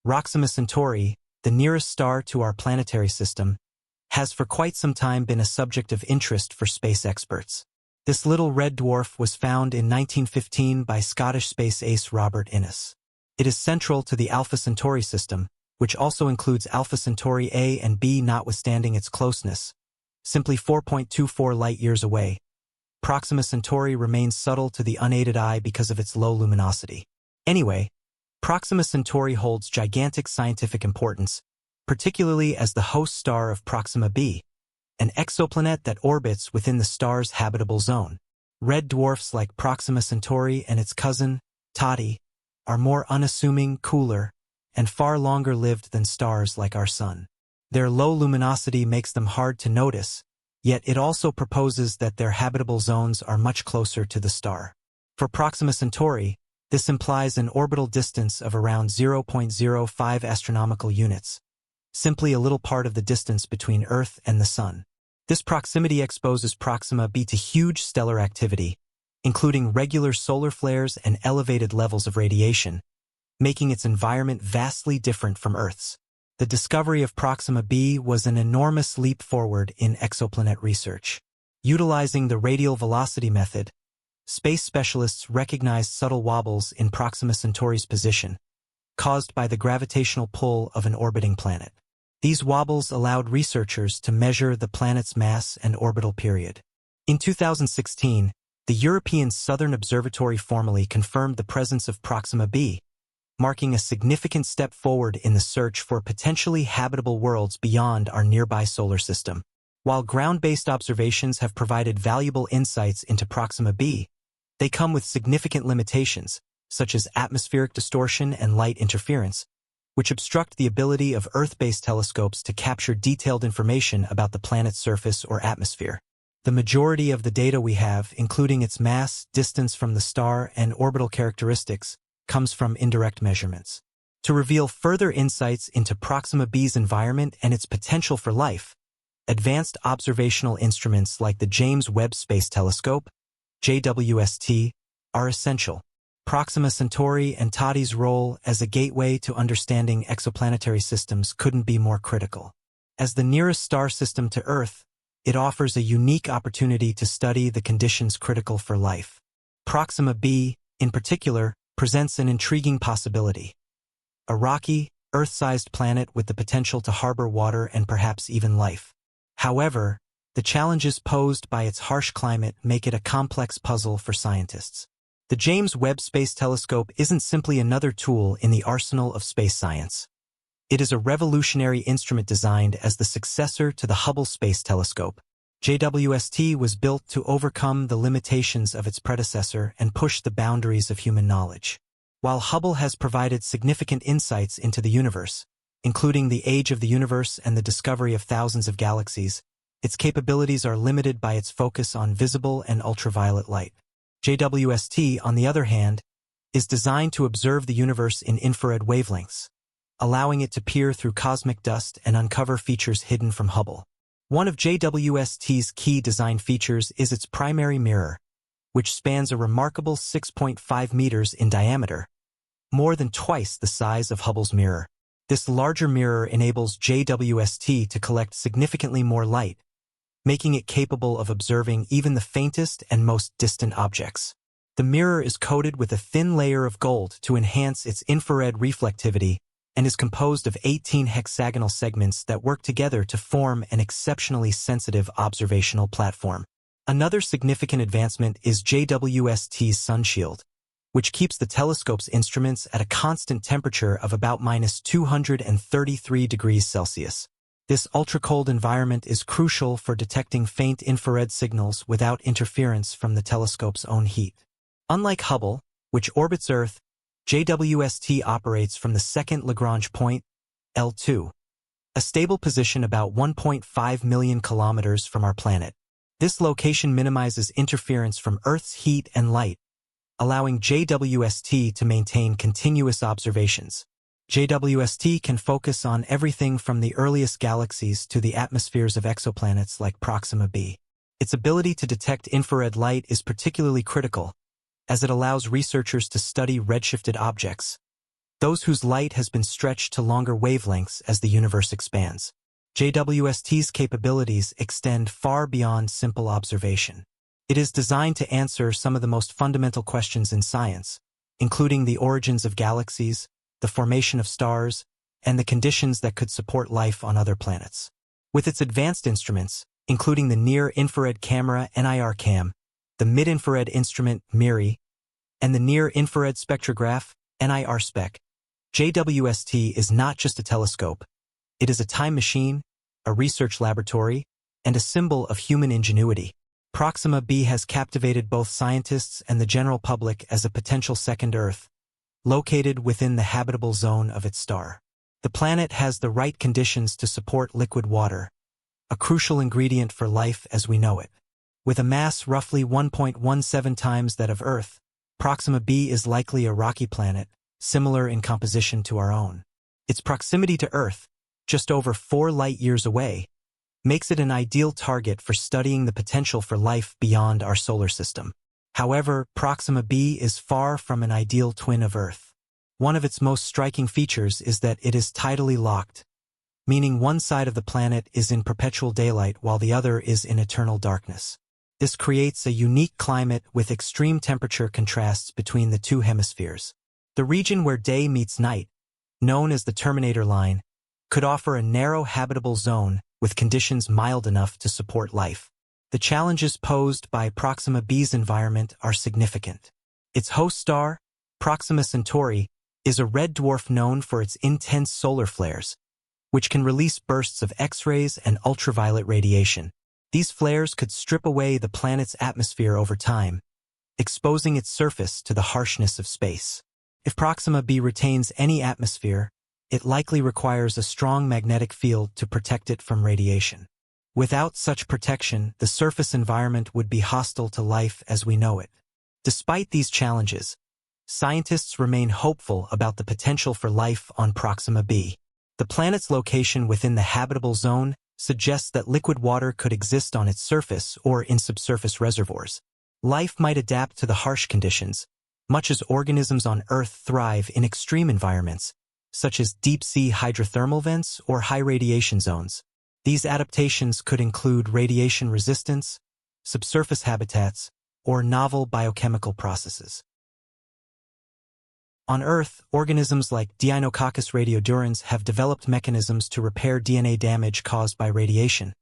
Proxima Centauri, the nearest star to our planetary system, has for quite some time been a subject of interest for space experts. This little red dwarf was found in 1915 by Scottish space ace Robert Innes. It is central to the Alpha Centauri system, which also includes Alpha Centauri A and B notwithstanding its closeness. Simply 4.24 light-years away, Proxima Centauri remains subtle to the unaided eye because of its low luminosity. Anyway, Proxima Centauri holds gigantic scientific importance, particularly as the host star of Proxima b, an exoplanet that orbits within the star's habitable zone. Red dwarfs like Proxima Centauri and its cousin, Tati, are more unassuming, cooler, and far longer-lived than stars like our Sun. Their low luminosity makes them hard to notice, yet it also proposes that their habitable zones are much closer to the star. For Proxima Centauri, this implies an orbital distance of around 0.05 astronomical units, simply a little part of the distance between Earth and the Sun. This proximity exposes Proxima b to huge stellar activity, including regular solar flares and elevated levels of radiation, making its environment vastly different from Earth's. The discovery of Proxima b was an enormous leap forward in exoplanet research. Utilizing the radial velocity method, space specialists recognized subtle wobbles in Proxima Centauri's position, caused by the gravitational pull of an orbiting planet. These wobbles allowed researchers to measure the planet's mass and orbital period. In 2016, the European Southern Observatory formally confirmed the presence of Proxima b, marking a significant step forward in the search for potentially habitable worlds beyond our nearby solar system. While ground-based observations have provided valuable insights into Proxima b, they come with significant limitations, such as atmospheric distortion and light interference, which obstruct the ability of Earth-based telescopes to capture detailed information about the planet's surface or atmosphere. The majority of the data we have, including its mass, distance from the star, and orbital characteristics, comes from indirect measurements. To reveal further insights into Proxima b's environment and its potential for life, advanced observational instruments like the James Webb Space Telescope, JWST, are essential. Proxima Centauri and Tati's role as a gateway to understanding exoplanetary systems couldn't be more critical. As the nearest star system to Earth, it offers a unique opportunity to study the conditions critical for life. Proxima b, in particular, presents an intriguing possibility. A rocky, Earth-sized planet with the potential to harbor water and perhaps even life. However, the challenges posed by its harsh climate make it a complex puzzle for scientists. The James Webb Space Telescope isn't simply another tool in the arsenal of space science. It is a revolutionary instrument designed as the successor to the Hubble Space Telescope. JWST was built to overcome the limitations of its predecessor and push the boundaries of human knowledge. While Hubble has provided significant insights into the universe, including the age of the universe and the discovery of thousands of galaxies, its capabilities are limited by its focus on visible and ultraviolet light. JWST, on the other hand, is designed to observe the universe in infrared wavelengths, allowing it to peer through cosmic dust and uncover features hidden from Hubble. One of JWST's key design features is its primary mirror, which spans a remarkable 6.5 meters in diameter, more than twice the size of Hubble's mirror. This larger mirror enables JWST to collect significantly more light, making it capable of observing even the faintest and most distant objects. The mirror is coated with a thin layer of gold to enhance its infrared reflectivity and is composed of 18 hexagonal segments that work together to form an exceptionally sensitive observational platform. Another significant advancement is JWST's sunshield, which keeps the telescope's instruments at a constant temperature of about -233 degrees Celsius. This ultra-cold environment is crucial for detecting faint infrared signals without interference from the telescope's own heat. Unlike Hubble, which orbits Earth, JWST operates from the second Lagrange point, L2, a stable position about 1.5 million kilometers from our planet. This location minimizes interference from Earth's heat and light, allowing JWST to maintain continuous observations. JWST can focus on everything from the earliest galaxies to the atmospheres of exoplanets like Proxima b. Its ability to detect infrared light is particularly critical, as it allows researchers to study redshifted objects, those whose light has been stretched to longer wavelengths as the universe expands. JWST's capabilities extend far beyond simple observation. It is designed to answer some of the most fundamental questions in science, including the origins of galaxies, the formation of stars, and the conditions that could support life on other planets. With its advanced instruments, including the near-infrared camera NIRCam, the mid-infrared instrument MIRI, and the near-infrared spectrograph NIRSpec, JWST is not just a telescope. It is a time machine, a research laboratory, and a symbol of human ingenuity. Proxima b has captivated both scientists and the general public as a potential second Earth, located within the habitable zone of its star. The planet has the right conditions to support liquid water, a crucial ingredient for life as we know it. With a mass roughly 1.17 times that of Earth, Proxima b is likely a rocky planet, similar in composition to our own. Its proximity to Earth, just over 4 light-years away, makes it an ideal target for studying the potential for life beyond our solar system. However, Proxima b is far from an ideal twin of Earth. One of its most striking features is that it is tidally locked, meaning one side of the planet is in perpetual daylight while the other is in eternal darkness. This creates a unique climate with extreme temperature contrasts between the two hemispheres. The region where day meets night, known as the Terminator line, could offer a narrow habitable zone with conditions mild enough to support life. The challenges posed by Proxima b's environment are significant. Its host star, Proxima Centauri, is a red dwarf known for its intense solar flares, which can release bursts of X-rays and ultraviolet radiation. These flares could strip away the planet's atmosphere over time, exposing its surface to the harshness of space. If Proxima b retains any atmosphere, it likely requires a strong magnetic field to protect it from radiation. Without such protection, the surface environment would be hostile to life as we know it. Despite these challenges, scientists remain hopeful about the potential for life on Proxima b. The planet's location within the habitable zone suggests that liquid water could exist on its surface or in subsurface reservoirs. Life might adapt to the harsh conditions, much as organisms on Earth thrive in extreme environments, such as deep-sea hydrothermal vents or high radiation zones. These adaptations could include radiation resistance, subsurface habitats, or novel biochemical processes. On Earth, organisms like Deinococcus radiodurans have developed mechanisms to repair DNA damage caused by radiation,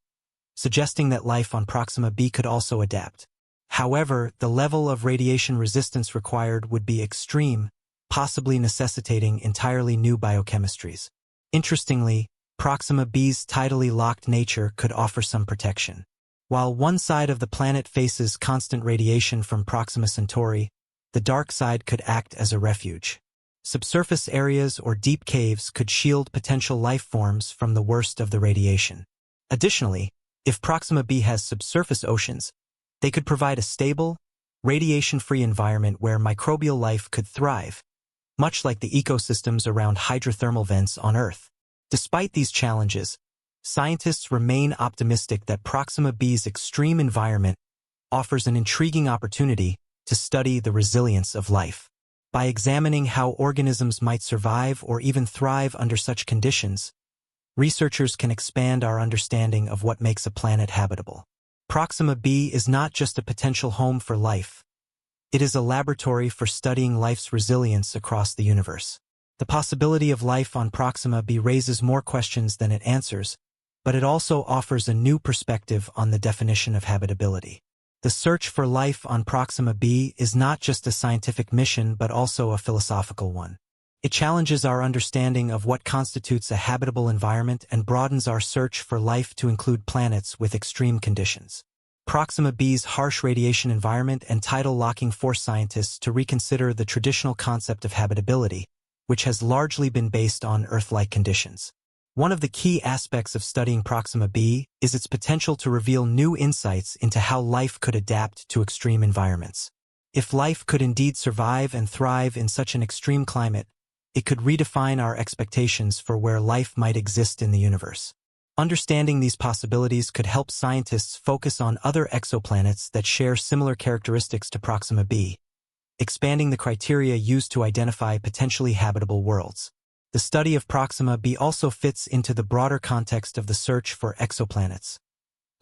suggesting that life on Proxima b could also adapt. However, the level of radiation resistance required would be extreme, possibly necessitating entirely new biochemistries. Interestingly, Proxima b's tidally locked nature could offer some protection. While one side of the planet faces constant radiation from Proxima Centauri, the dark side could act as a refuge. Subsurface areas or deep caves could shield potential life forms from the worst of the radiation. Additionally, if Proxima b has subsurface oceans, they could provide a stable, radiation-free environment where microbial life could thrive, much like the ecosystems around hydrothermal vents on Earth. Despite these challenges, scientists remain optimistic that Proxima b's extreme environment offers an intriguing opportunity to study the resilience of life. By examining how organisms might survive or even thrive under such conditions, researchers can expand our understanding of what makes a planet habitable. Proxima b is not just a potential home for life. It is a laboratory for studying life's resilience across the universe. The possibility of life on Proxima b raises more questions than it answers, but it also offers a new perspective on the definition of habitability. The search for life on Proxima b is not just a scientific mission but also a philosophical one. It challenges our understanding of what constitutes a habitable environment and broadens our search for life to include planets with extreme conditions. Proxima b's harsh radiation environment and tidal locking force scientists to reconsider the traditional concept of habitability, which has largely been based on Earth-like conditions. One of the key aspects of studying Proxima b is its potential to reveal new insights into how life could adapt to extreme environments. If life could indeed survive and thrive in such an extreme climate, it could redefine our expectations for where life might exist in the universe. Understanding these possibilities could help scientists focus on other exoplanets that share similar characteristics to Proxima b, expanding the criteria used to identify potentially habitable worlds. The study of Proxima b also fits into the broader context of the search for exoplanets,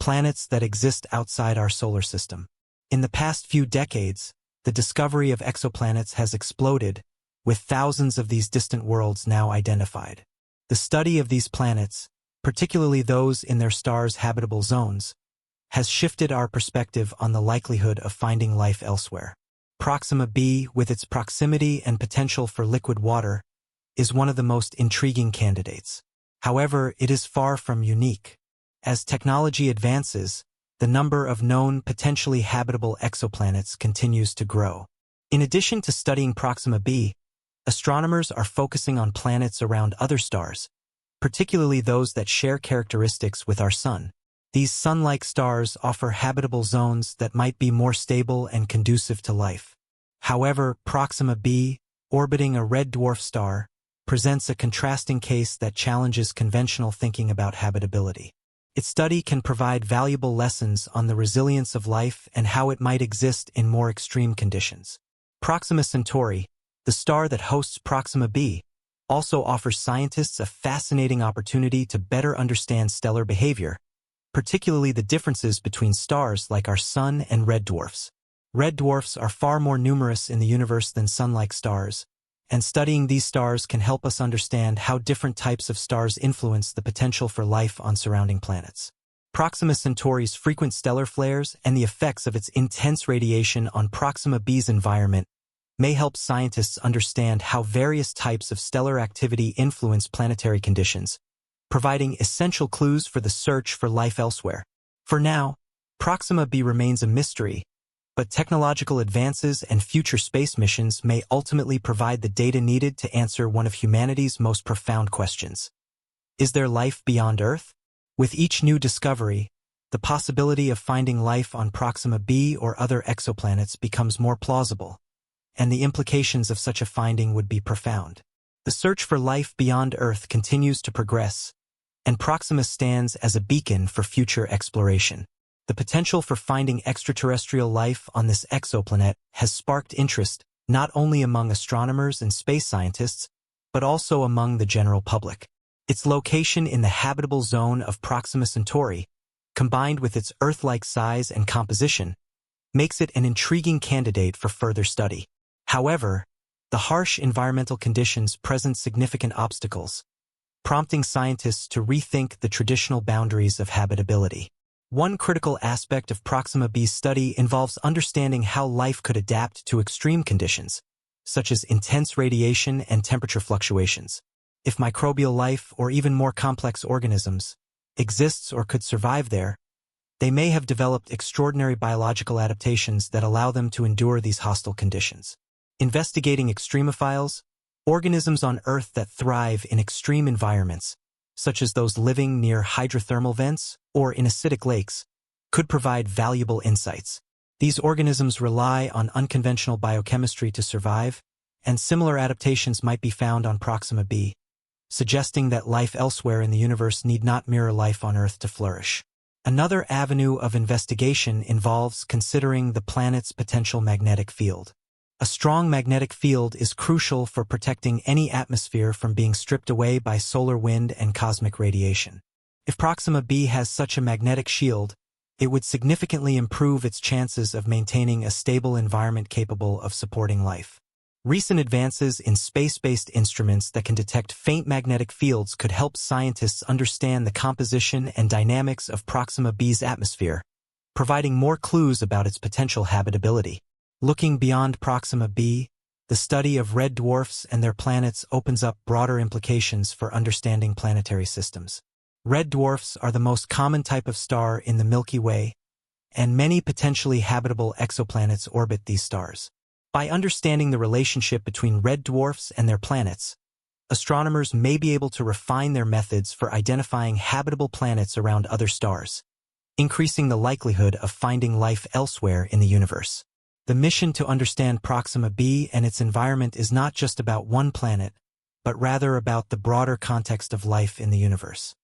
planets that exist outside our solar system. In the past few decades, the discovery of exoplanets has exploded, with thousands of these distant worlds now identified. The study of these planets, particularly those in their stars' habitable zones, has shifted our perspective on the likelihood of finding life elsewhere. Proxima b, with its proximity and potential for liquid water, is one of the most intriguing candidates. However, it is far from unique. As technology advances, the number of known potentially habitable exoplanets continues to grow. In addition to studying Proxima b, astronomers are focusing on planets around other stars, particularly those that share characteristics with our Sun. These Sun-like stars offer habitable zones that might be more stable and conducive to life. However, Proxima b, orbiting a red dwarf star, presents a contrasting case that challenges conventional thinking about habitability. Its study can provide valuable lessons on the resilience of life and how it might exist in more extreme conditions. Proxima Centauri, the star that hosts Proxima b, also offers scientists a fascinating opportunity to better understand stellar behavior, particularly the differences between stars like our Sun and red dwarfs. Red dwarfs are far more numerous in the universe than Sun-like stars, and studying these stars can help us understand how different types of stars influence the potential for life on surrounding planets. Proxima Centauri's frequent stellar flares and the effects of its intense radiation on Proxima b's environment may help scientists understand how various types of stellar activity influence planetary conditions, providing essential clues for the search for life elsewhere. For now, Proxima b remains a mystery, but technological advances and future space missions may ultimately provide the data needed to answer one of humanity's most profound questions. Is there life beyond Earth? With each new discovery, the possibility of finding life on Proxima b or other exoplanets becomes more plausible, and the implications of such a finding would be profound. The search for life beyond Earth continues to progress, and Proxima stands as a beacon for future exploration. The potential for finding extraterrestrial life on this exoplanet has sparked interest not only among astronomers and space scientists, but also among the general public. Its location in the habitable zone of Proxima Centauri, combined with its Earth-like size and composition, makes it an intriguing candidate for further study. However, the harsh environmental conditions present significant obstacles, prompting scientists to rethink the traditional boundaries of habitability. One critical aspect of Proxima b's study involves understanding how life could adapt to extreme conditions, such as intense radiation and temperature fluctuations. If microbial life or even more complex organisms exists or could survive there, they may have developed extraordinary biological adaptations that allow them to endure these hostile conditions. Investigating extremophiles, organisms on Earth that thrive in extreme environments, such as those living near hydrothermal vents or in acidic lakes, could provide valuable insights. These organisms rely on unconventional biochemistry to survive, and similar adaptations might be found on Proxima b, suggesting that life elsewhere in the universe need not mirror life on Earth to flourish. Another avenue of investigation involves considering the planet's potential magnetic field. A strong magnetic field is crucial for protecting any atmosphere from being stripped away by solar wind and cosmic radiation. If Proxima b has such a magnetic shield, it would significantly improve its chances of maintaining a stable environment capable of supporting life. Recent advances in space-based instruments that can detect faint magnetic fields could help scientists understand the composition and dynamics of Proxima b's atmosphere, providing more clues about its potential habitability. Looking beyond Proxima b, the study of red dwarfs and their planets opens up broader implications for understanding planetary systems. Red dwarfs are the most common type of star in the Milky Way, and many potentially habitable exoplanets orbit these stars. By understanding the relationship between red dwarfs and their planets, astronomers may be able to refine their methods for identifying habitable planets around other stars, increasing the likelihood of finding life elsewhere in the universe. The mission to understand Proxima b and its environment is not just about one planet, but rather about the broader context of life in the universe.